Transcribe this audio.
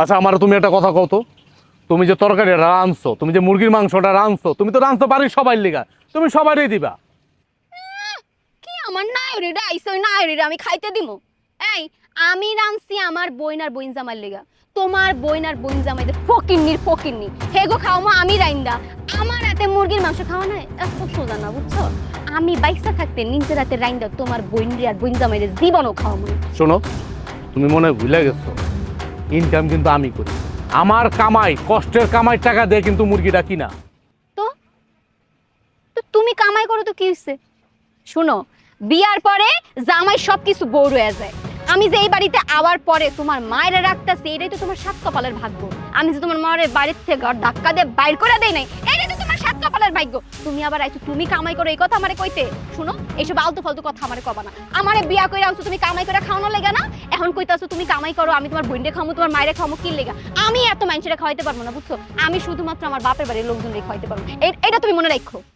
আচ্ছা আমার তুমি একটা কথা কও তো, তুমি যে তরকারিটা রাঁধছো, তুমি যে মুরগির মাংসটা রাঁধছো, তুমি তো রাঁধছো বাড়ির সবাই লিগা, তুমি সবাইই দিবা। কি আমার নায়রিটা আইছে, ওই নায়রিটা আমি খাইতে দিমু? এই, আমি রাঁধছি আমার বইন আর বইন জামাইর লেগা। তোমার বইন আর বইন জামাই যে ফকিন্নি হেগো খাওয়ামো আমি রাইন্দা। আমার রাতে মুরগির মাংস খাওয়া না এত সোজা না, বুঝছো? আমি বাইসা থাকতে নিজের রাতে রাইন্দা তোমার বইন রে আর বইন জামাইরে জীবনও খাওয়ামো। শোনো, তুমি মনে হয় ভুলে গেছো, ইনকাম কিন্তু আমি করি। আমার কামাই, কষ্টের কামাই টাকা দিয়ে কিন্তু মুরগিটা কিনা। তো তো তুমি কামাই করো তো কি হইছে? শুনো, বিয়ার পরে জামাই সবকিছু বড় হয়ে যায়। আমি যে এই বাড়িতে আওয়ার পরে তোমার মায়ের রাখতেছি, এটাই তো তোমার সাত কপালের ভাগ্য। আমি যে তোমার মায়ের বাড়ির থেকে ধাক্কা দিয়ে বাইর করে দেই নাই, এটাই তো তোমার সাত কপালের ভাগ্য। তুমি আবার আইছো তুমি কামাই করো এই কথা আমারে কইতে? শুনো, এইসব আলতু ফালতু কথা আমারে কবা না। আমারে বিয়া কইরা আনছো তুমি কামাই করে খাওয়ানো লেগা না? এখন কইতাছো তুমি কামাই করো, আমি তোমার বোনরে খামু, তোমার মায়েরে খামু কি লেগা? আমি এত মানুষেরা খাওয়াইতে পারবো না, বুঝছো? আমি শুধুমাত্র আমার বাপের বাড়ির লোকজনকে খাওয়াইতে পারবো। এটা তুমি মনে রাখো।